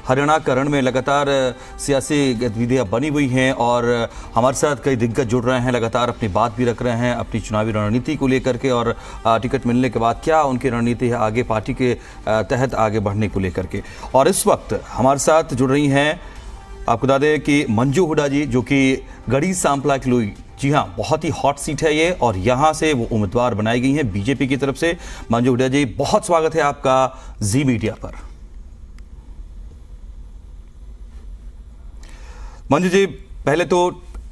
हरियाणा करण में लगातार सियासी गतिविधियां बनी हुई हैं और हमारे साथ कई दिग्गज जुड़ रहे हैं, लगातार अपनी बात भी रख रहे हैं अपनी चुनावी रणनीति को लेकर के और टिकट मिलने के बाद क्या उनकी रणनीति है आगे पार्टी के तहत आगे बढ़ने को लेकर के। और इस वक्त हमारे साथ जुड़ रही हैं, आपको बता दें कि मंजू हुड्डा जी, जो कि गढ़ी सांपला किलोई, जी हाँ, बहुत ही हॉट सीट है ये और यहाँ से वो उम्मीदवार बनाई गई हैं बीजेपी की तरफ से। मंजू हुड्डा जी, बहुत स्वागत है आपका जी मीडिया पर। मंजू जी, पहले तो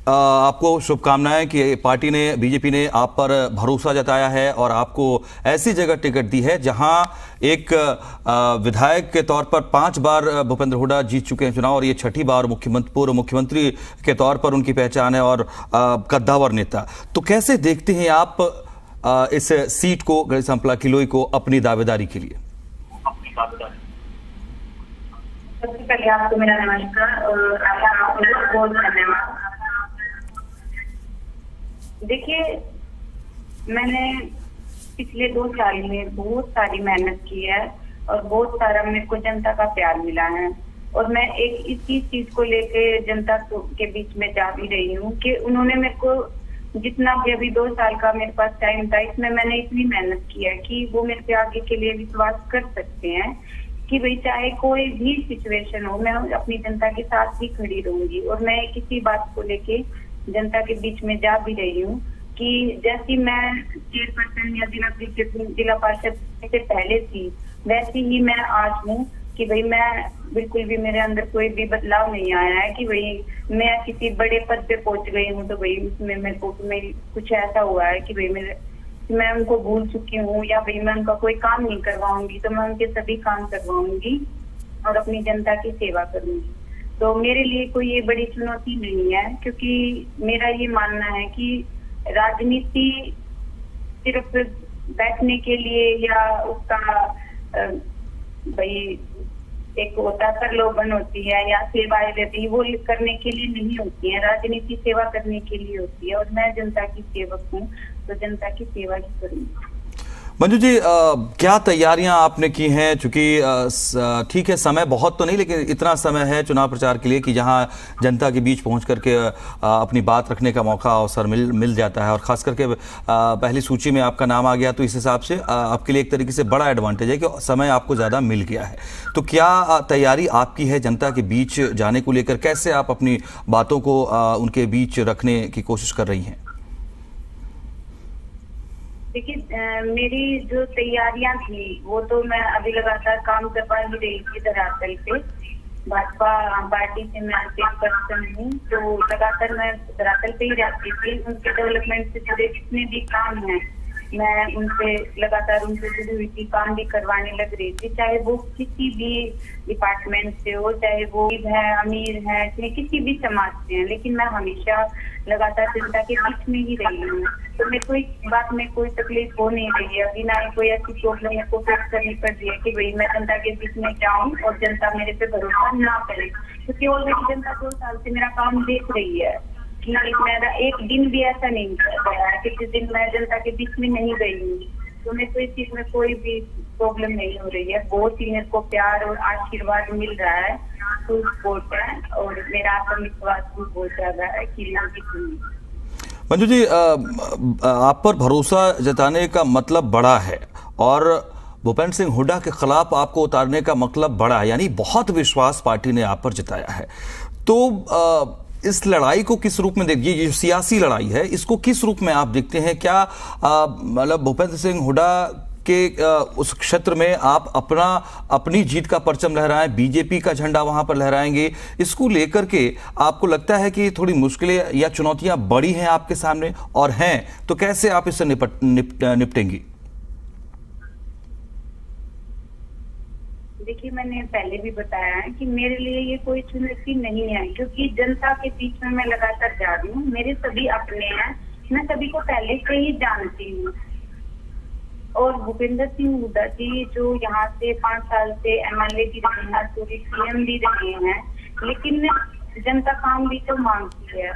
आपको शुभकामनाएं कि पार्टी ने, बीजेपी ने आप पर भरोसा जताया है और आपको ऐसी जगह टिकट दी है जहां एक विधायक के तौर पर 5 बार भूपेंद्र हुड्डा जीत चुके हैं चुनाव और ये 6ठी बार पूर्व मुख्यमंत्री के तौर पर उनकी पहचान है और कद्दावर नेता। तो कैसे देखते हैं आप इस सीट को, गढ़ी सांपला किलोई को, अपनी दावेदारी के लिए? सबसे पहले आपको मेरा नमस्कार और आपका बहुत धन्यवाद। देखिए, मैंने पिछले 2 साल में बहुत सारी मेहनत की है और बहुत सारा मेरे को जनता का प्यार मिला है और मैं एक इसी चीज को लेके जनता के बीच में जा भी रही हूँ कि उन्होंने मेरे को जितना भी अभी 2 साल का मेरे पास टाइम था, इसमें मैंने इतनी मेहनत की है कि वो मेरे पे आगे के लिए विश्वास कर सकते हैं कि भाई चाहे कोई भी सिचुएशन हो, मैं अपनी जनता के साथ ही खड़ी रहूंगी। और मैं किसी बात को लेके जनता के बीच में जा भी रही हूँ कि जैसी मैं चेयरपर्सन या जिला पार्षद से पहले थी, वैसी ही मैं आज हूँ कि भाई मैं बिल्कुल भी, मेरे अंदर कोई भी बदलाव नहीं आया है कि भाई मैं किसी बड़े पद पे पहुंच गई हूँ तो भाई उसमें मेरे को कुछ ऐसा हुआ है कि भाई मैं उनको भूल चुकी हूँ या भाई मैं उनका कोई काम नहीं करवाऊंगी। तो मैं उनके सभी काम करवाऊंगी और अपनी जनता की सेवा करूंगी। तो मेरे लिए कोई ये बड़ी चुनौती नहीं है, क्योंकि मेरा ये मानना है कि राजनीति सिर्फ बैठने के लिए या उसका भाई एक होता प्रलोभन होती है या सेवाएं देती है, वो करने के लिए नहीं होती है। राजनीति सेवा करने के लिए होती है और मैं जनता की सेवक हूँ तो जनता की सेवा ही करूंगी। मंजू जी, क्या तैयारियां आपने की हैं? चूंकि ठीक है, समय बहुत तो नहीं, लेकिन इतना समय है चुनाव प्रचार के लिए कि जहां जनता के बीच पहुंच करके अपनी बात रखने का मौका, अवसर मिल जाता है और ख़ास करके पहली सूची में आपका नाम आ गया तो इस हिसाब से आपके लिए एक तरीके से बड़ा एडवांटेज है कि समय आपको ज़्यादा मिल गया है। तो क्या तैयारी आपकी है जनता के बीच जाने को लेकर? कैसे आप अपनी बातों को उनके बीच रखने की कोशिश कर रही हैं? देखिए, मेरी जो तैयारियां थी वो तो मैं अभी लगातार काम करवा ही रही थी धरातल पे। भाजपा पार्टी से मैं स्टेट पर्सन हूँ तो लगातार मैं धरातल पे ही रहती थी। उनके डेवलपमेंट से जुड़े जितने भी काम हैं मैं उनसे लगातार उनसे जुड़ी हुई थी, काम भी करवाने लग रही थी, चाहे वो किसी भी डिपार्टमेंट से हो, चाहे वो है अमीर है, चाहे किसी भी समाज से है, लेकिन मैं हमेशा लगातार जनता के बीच में ही रही हूँ। तो मेरे को इस बात में कोई तकलीफ हो नहीं रही है, अभी ना ही कोई ऐसी प्रॉब्लम मेरे को फेस करनी पड़ रही है कि भाई मैं जनता के बीच में जाऊँ और जनता मेरे पे भरोसा ना करे, क्योंकि ऑलरेडी जनता 2 साल से मेरा काम देख रही है कि मेरा एक दिन भी ऐसा नहीं गया है कि जिस दिन मैं जनता के बीच में नहीं गई हूँ। तो मेरे को इस चीज में कोई भी प्रॉब्लम नहीं हो रही है। बहुत ही मेरे को प्यार और आशीर्वाद मिल रहा है, फुल सपोर्ट है और मेरा आत्मविश्वास भी बहुत ज्यादा है कि मैं जीतूंगी। मंजू जी, आप पर भरोसा जताने का मतलब बड़ा है और भूपेंद्र सिंह हुड्डा के खिलाफ आपको उतारने का मतलब बड़ा है, यानी बहुत विश्वास पार्टी ने आप पर जताया है। तो इस लड़ाई को किस रूप में देखिए, ये जो सियासी लड़ाई है इसको किस रूप में आप देखते हैं? क्या मतलब भूपेंद्र सिंह हुड्डा के उस क्षेत्र में आप अपनी जीत का परचम लहराएं, बीजेपी का झंडा वहां पर लहराएंगे, इसको लेकर के आपको लगता है कि थोड़ी मुश्किलें या चुनौतियां बड़ी हैं आपके सामने, और हैं तो कैसे आप इससे निपटेंगी? देखिए, मैंने पहले भी बताया है कि मेरे लिए ये कोई चुनौती नहीं है, क्योंकि जनता के बीच में मैं लगातार जा रही हूँ। मेरे सभी अपने हैं, मैं सभी को पहले से ही जानती हूँ। और भूपेंद्र सिंह हुड्डा जी जो यहाँ से 5 साल से MLA भी रहे हैं, तो भी CM भी रहे हैं, लेकिन जनता काम भी तो मांगती है।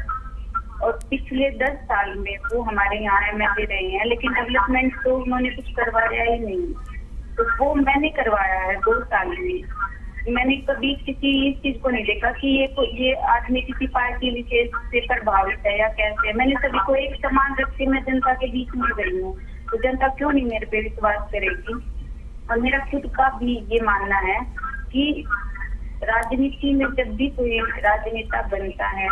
और पिछले 10 साल में वो हमारे यहाँ MLA रहे हैं, लेकिन डेवलपमेंट तो उन्होंने कुछ करवाया ही नहीं। तो वो मैंने करवाया है 2 साल में। मैंने कभी किसी इस चीज को नहीं देखा कि ये आदमी किसी पार्टी विशेष से प्रभावित है या कैसे। मैंने सभी को एक समान रख के मैं जनता के बीच में गई हूँ, तो जनता क्यों नहीं मेरे पे विश्वास करेगी। और मेरा खुद का भी ये मानना है कि राजनीति में जब भी कोई राजनेता बनता है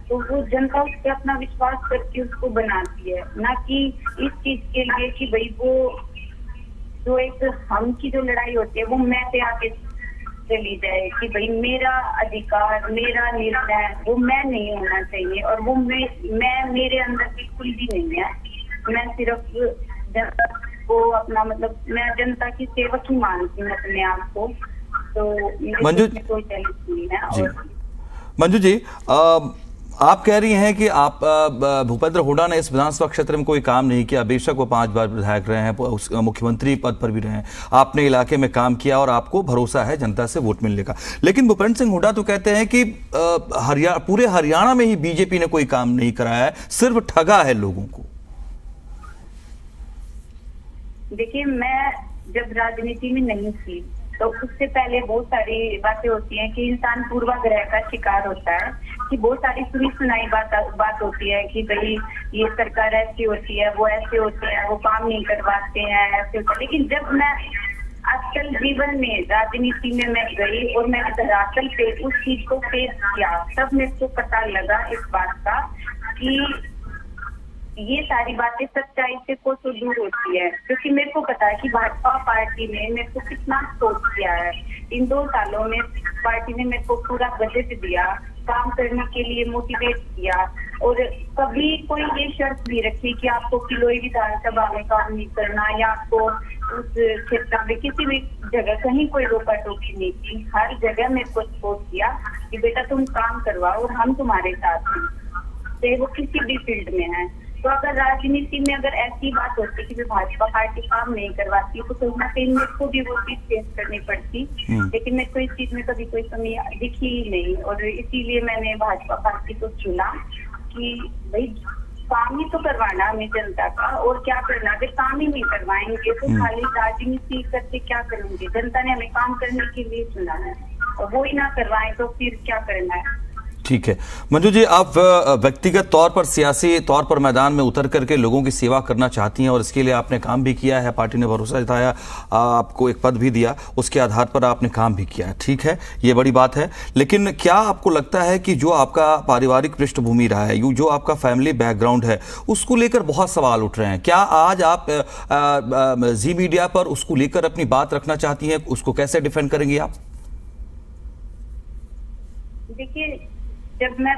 तो वो जनता उस पर अपना विश्वास करके उसको बनाती है, ना कि इस चीज के लिए कि भाई वो जो एक हम की जो लड़ाई होती है वो मैं पे आके चली जाए कि भाई मेरा अधिकार, मेरा निर्णय वो मैं नहीं होना चाहिए। और वो मैं मेरे अंदर बिल्कुल भी नहीं है। मैं सिर्फ जनता को अपना मतलब मैं जनता की सेवक ही मानती हूँ अपने आप को। तो मंजू में कोई चैलेंज नहीं है। जी, और मंजू जी, आप कह रही हैं कि आप भूपेंद्र हुड्डा ने इस विधानसभा क्षेत्र में कोई काम नहीं किया। बेशक वो 5 बार विधायक रहे हैं, मुख्यमंत्री पद पर भी रहे हैं, आपने इलाके में काम किया और आपको भरोसा है जनता से वोट मिलने का। लेकिन भूपेंद्र सिंह हुड्डा तो कहते हैं कि पूरे हरियाणा में ही बीजेपी ने कोई काम नहीं कराया है, सिर्फ ठगा है लोगों को। देखिए, मैं जब राजनीति में नहीं थी तो उससे पहले बहुत सारी बातें होती हैं कि इंसान पूर्वाग्रह का शिकार होता है, कि बहुत सारी सुनी सुनाई बात होती है कि भाई ये सरकार ऐसी होती है, वो ऐसे होते हैं, वो काम नहीं करवाते हैं, ऐसे होता है। लेकिन जब मैं असल जीवन में राजनीति में मैं गई और मैंने धरातल पे उस चीज को फेस किया, तब मेरे को पता लगा इस बात का कि ये सारी बातें सच्चाई से कोसों दूर होती है। क्योंकि मेरे को पता है कि भाजपा पार्टी ने मेरे को कितना सोच किया है। इन 2 सालों में पार्टी ने मेरे को पूरा बजट दिया, काम करने के लिए मोटिवेट किया, और कभी कोई ये शर्त नहीं रखी कि आपको किलोई विधानसभा में काम नहीं करना या आपको उस क्षेत्र में किसी भी जगह कहीं कोई रोका टोकी नहीं की। हर जगह मेरे को सपोर्ट किया कि बेटा तुम काम करवाओ और हम तुम्हारे साथ हैं, चाहे वो किसी भी फील्ड में है। तो अगर राजनीति में अगर ऐसी बात होती कि भाजपा पार्टी काम नहीं करवाती तो कहीं ना कहीं मेरे को भी वो चीज फेस करनी पड़ती। लेकिन मेरे को इस चीज में कभी कोई कमी दिखी ही नहीं, और इसीलिए मैंने भाजपा पार्टी को चुना कि भाई काम ही तो करवाना हमें जनता का, और क्या करना। अगर काम ही नहीं करवाएंगे तो खाली राजनीति करके क्या करेंगे। जनता ने हमें काम करने के लिए चुना है, और वो ही ना करवाएं तो फिर क्या करना है। ठीक है मंजू जी, आप व्यक्तिगत तौर पर, सियासी तौर पर मैदान में उतर करके लोगों की सेवा करना चाहती हैं और इसके लिए आपने काम भी किया है, पार्टी ने भरोसा जताया, आपको एक पद भी दिया, उसके आधार पर आपने काम भी किया है। ठीक है, ये बड़ी बात है। लेकिन क्या आपको लगता है कि जो आपका पारिवारिक पृष्ठभूमि रहा है, जो आपका फैमिली बैकग्राउंड है, उसको लेकर बहुत सवाल उठ रहे हैं। क्या आज आप जी मीडिया पर उसको लेकर अपनी बात रखना चाहती हैं? उसको कैसे डिफेंड करेंगी आप? देखिए, जब मैं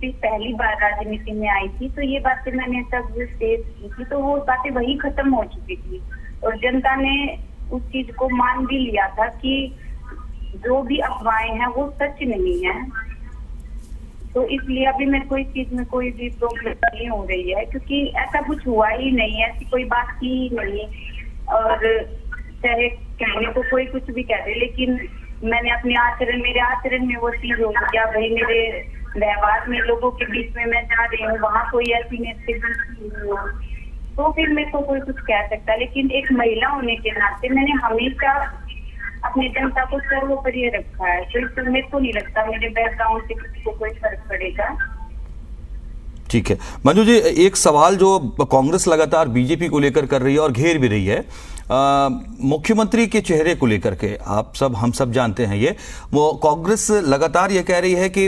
पहली बार राजनीति में आई थी तो ये बातें मैंने तब फेस की थी, तो वो बातें वही खत्म हो चुकी थी, और जनता ने उस चीज को मान भी लिया था कि जो भी अफवाहें हैं वो सच नहीं है। तो इसलिए अभी मेरे को इस चीज में कोई भी प्रॉब्लम नहीं हो रही है, क्योंकि ऐसा कुछ हुआ ही नहीं है, ऐसी कोई बात की ही नहीं। और चाहे कहने को कोई कुछ भी कह दे, लेकिन मैंने अपने आचरण, मेरे आचरण में वो चीज हो गया। भाई मेरे व्यवहार में लोगों के बीच में मैं जा रही हूँ, वहाँ कोई ऐसी हो तो फिर मेरे को कोई कुछ कह सकता है। लेकिन एक महिला होने के नाते मैंने हमेशा अपनी जनता को सर्वोपरि रखा है, तो इससे मेरे को नहीं लगता मेरे बैकग्राउंड से किसी को कोई फर्क पड़ेगा। ठीक है मंजू जी, एक सवाल जो कांग्रेस लगातार बीजेपी को लेकर कर रही है और घेर भी रही है, मुख्यमंत्री के चेहरे को लेकर के, हम सब जानते हैं ये, वो कांग्रेस लगातार ये कह रही है कि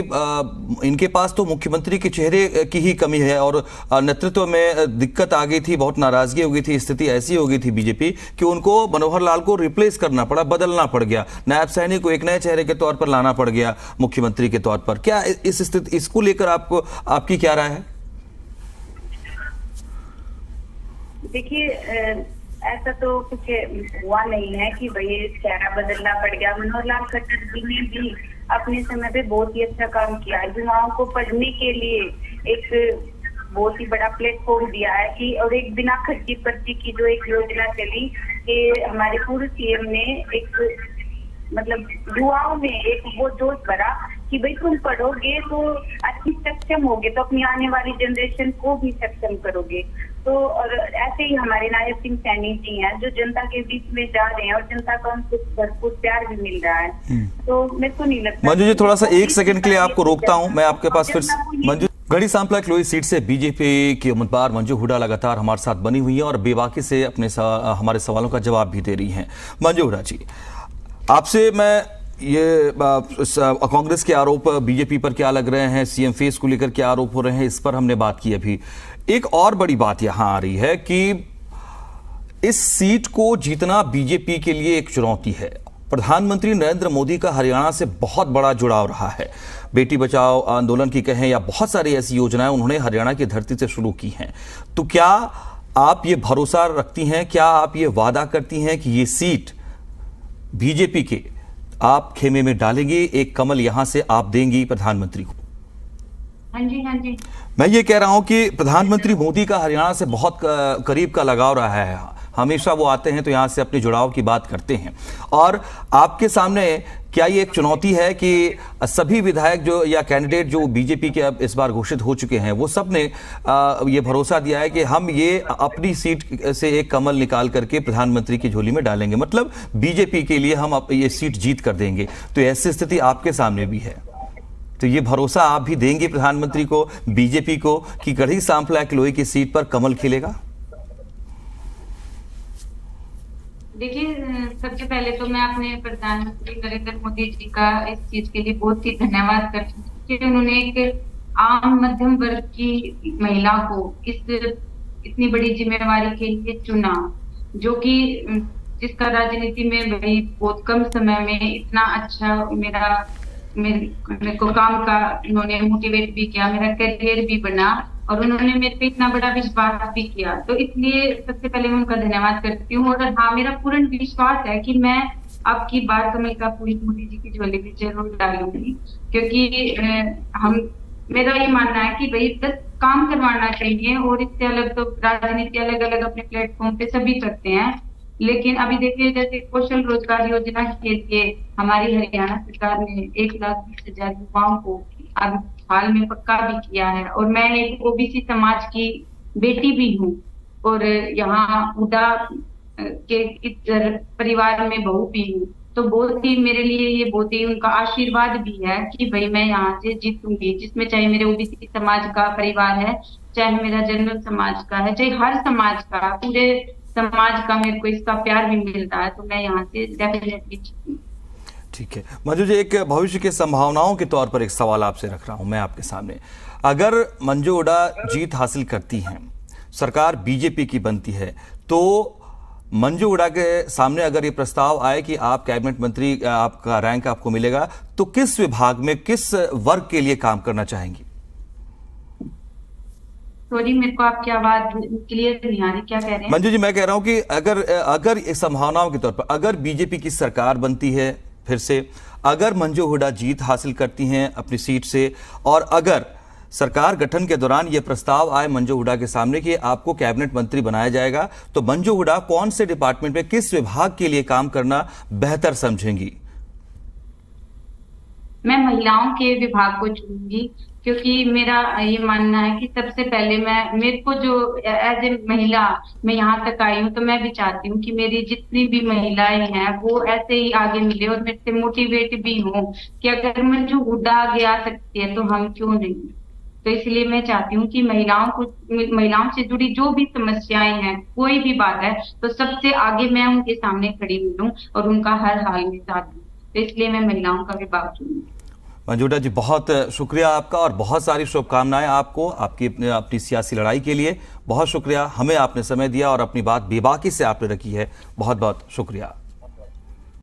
इनके पास तो मुख्यमंत्री के चेहरे की ही कमी है और नेतृत्व में दिक्कत आ गई थी, बहुत नाराजगी हो गई थी, स्थिति ऐसी हो गई थी बीजेपी कि उनको मनोहर लाल को रिप्लेस करना पड़ा, बदलना पड़ गया, नायब सैनी को एक नए चेहरे के तौर पर लाना पड़ गया मुख्यमंत्री के तौर पर। क्या इस स्थिति, इसको लेकर आपकी क्या राय है? देखिए, ऐसा तो कुछ हुआ नहीं है कि भाई चेहरा बदलना पड़ गया। मनोहर लाल खट्टर जी ने भी अपने समय पे बहुत ही अच्छा काम किया है, युवाओं को पढ़ने के लिए एक बहुत ही बड़ा प्लेटफॉर्म दिया है कि, और एक बिना खर्ची पर्ची की जो एक योजना चली कि हमारे पूर्व सीएम ने एक मतलब युवाओं में एक वो जोश भरा कि भाई तुम पढ़ोगे तो अच्छी सक्षम होगे तो अपनी आने वाली जनरेशन को भी सक्षम करोगे। तो तो और ऐसे ही हमारे नायब सिंह सैनी जी हैं जो जनता के बीच में जा रहे हैं और जनता का उनको भरपूर प्यार भी मिल रहा है। तो मेरे को नहीं लगता। मंजू जी, थोड़ा सा एक सेकंड के लिए आपको रोकता हूं, मैं आपके पास फिर मंजू गढ़ी सांपला क्लोई सीट से बीजेपी की उम्मीदवार मंजू हुड्डा लगातार हमारे साथ बनी हुई है और बेबाकी से अपने हमारे सवालों का जवाब भी दे रही हैं। मंजू हुड्डा जी, आपसे मैं ये कांग्रेस के आरोप बीजेपी पर क्या लग रहे हैं, सीएम फेस को लेकर क्या आरोप हो रहे हैं, इस पर हमने बात की। अभी एक और बड़ी बात यहां आ रही है कि इस सीट को जीतना बीजेपी के लिए एक चुनौती है। प्रधानमंत्री नरेंद्र मोदी का हरियाणा से बहुत बड़ा जुड़ाव रहा है। बेटी बचाओ आंदोलन की कहें या बहुत सारी ऐसी योजनाएं उन्होंने हरियाणा की धरती से शुरू की हैं। तो क्या आप ये भरोसा रखती हैं, क्या आप ये वादा करती हैं कि ये सीट बीजेपी के आप खेमे में डालेंगे, एक कमल यहां से आप देंगी प्रधानमंत्री को? हाँ जी, हाँ जी। मैं ये कह रहा हूं कि प्रधानमंत्री मोदी का हरियाणा से बहुत करीब का लगाव रहा है। हमेशा वो आते हैं तो यहां से अपने जुड़ाव की बात करते हैं। और आपके सामने क्या ये एक चुनौती है कि सभी विधायक जो या कैंडिडेट जो बीजेपी के अब इस बार घोषित हो चुके हैं, वो सब ने ये भरोसा दिया है कि हम ये अपनी सीट से एक कमल निकाल करके प्रधानमंत्री की झोली में डालेंगे, मतलब बीजेपी के लिए हम ये सीट जीत कर देंगे। तो ऐसी स्थिति आपके सामने भी है, तो ये भरोसा आप भी देंगे प्रधानमंत्री को, बीजेपी को, कि गढ़ी सांपला क्लोई की सीट पर कमल खिलेगा? देखिए, सबसे पहले तो मैं अपने प्रधानमंत्री नरेंद्र मोदी जी का इस चीज के लिए बहुत ही धन्यवाद करती हूँ कि उन्होंने एक आम मध्यम वर्ग की महिला को इतनी बड़ी जिम्मेवारी के लिए चुना, जो कि जिसका राजनीति में भाई बहुत कम समय में इतना अच्छा मेरे को काम का उन्होंने मोटिवेट भी किया, मेरा करियर भी बना और उन्होंने मेरे पे इतना बड़ा विश्वास भी किया। तो इसलिए सबसे पहले मैं उनका धन्यवाद करती हूँ। और हाँ, मेरा पूर्ण विश्वास है कि मैं आपकी बार कमल का फूल मोदी जी की झोली में जरूर डालूंगी, क्योंकि मेरा ये मानना है कि भाई बस काम करवाना चाहिए और इससे अलग तो राजनीति अलग अलग अपने प्लेटफॉर्म पे सभी करते हैं। लेकिन अभी देखिए, जैसे कौशल रोजगार योजना के लिए हमारी हरियाणा सरकार ने 1,20,000 युवाओं को अब हाल में पक्का भी किया है। और मैं एक ओबीसी समाज की बेटी भी हूँ और यहाँ हुड्डा के परिवार में बहू भी हूँ। तो बहुत ही मेरे लिए ये बहुत ही उनका आशीर्वाद भी है कि भाई मैं यहाँ से जीतूंगी, जिसमें चाहे मेरे ओबीसी समाज का परिवार है, चाहे मेरा जनरल समाज का है, चाहे हर समाज का, पूरे समाज का मेरे को इसका प्यार भी मिल रहा है। तो मैं यहाँ से डेफिनेटली जीतूंगी। ठीक है मंजू जी, एक भविष्य की संभावनाओं के तौर पर एक सवाल आपसे रख रहा हूं मैं आपके सामने। अगर मंजू हुड्डा जीत हासिल करती हैं, सरकार बीजेपी की बनती है, तो मंजू हुड्डा के सामने अगर ये प्रस्ताव आए कि आप कैबिनेट मंत्री, आपका रैंक आपको मिलेगा, तो किस विभाग में, किस वर्ग के लिए काम करना चाहेंगी? सॉरी, मेरे को आपकी आवाज क्लियर नहीं आ रही, क्या कह रहे हैं? मंजू जी, मैं कह रहा हूं कि अगर संभावनाओं के तौर पर अगर बीजेपी की सरकार बनती है फिर से, अगर मंजू हुड्डा जीत हासिल करती हैं अपनी सीट से, और अगर सरकार गठन के दौरान यह प्रस्ताव आए मंजू हुड्डा के सामने कि आपको कैबिनेट मंत्री बनाया जाएगा, तो मंजू हुड्डा कौन से डिपार्टमेंट में, किस विभाग के लिए काम करना बेहतर समझेंगी? मैं महिलाओं के विभाग को चुनूंगी, क्योंकि मेरा ये मानना है कि सबसे पहले मेरे को जो एज ए महिला मैं यहाँ तक आई हूँ, तो मैं भी चाहती हूँ कि मेरी जितनी भी महिलाएं हैं वो ऐसे ही आगे मिले और मेरे से मोटिवेट भी हो कि अगर मंजू हुड्डा आगे आ सकती है तो हम क्यों नहीं। तो इसलिए मैं चाहती हूँ कि महिलाओं से जुड़ी जो भी समस्याएं हैं, कोई भी बात है, तो सबसे आगे मैं उनके सामने खड़ी मिलूं और उनका हर हाल में साथ दूं। तो इसलिए मैं महिलाओं का विभाग चुनूंगी। मंजू हुड्डा जी, बहुत शुक्रिया आपका और बहुत सारी शुभकामनाएं आपको आपकी अपनी सियासी लड़ाई के लिए। बहुत शुक्रिया, हमें आपने समय दिया और अपनी बात बेबाकी से आपने रखी है। बहुत बहुत शुक्रिया।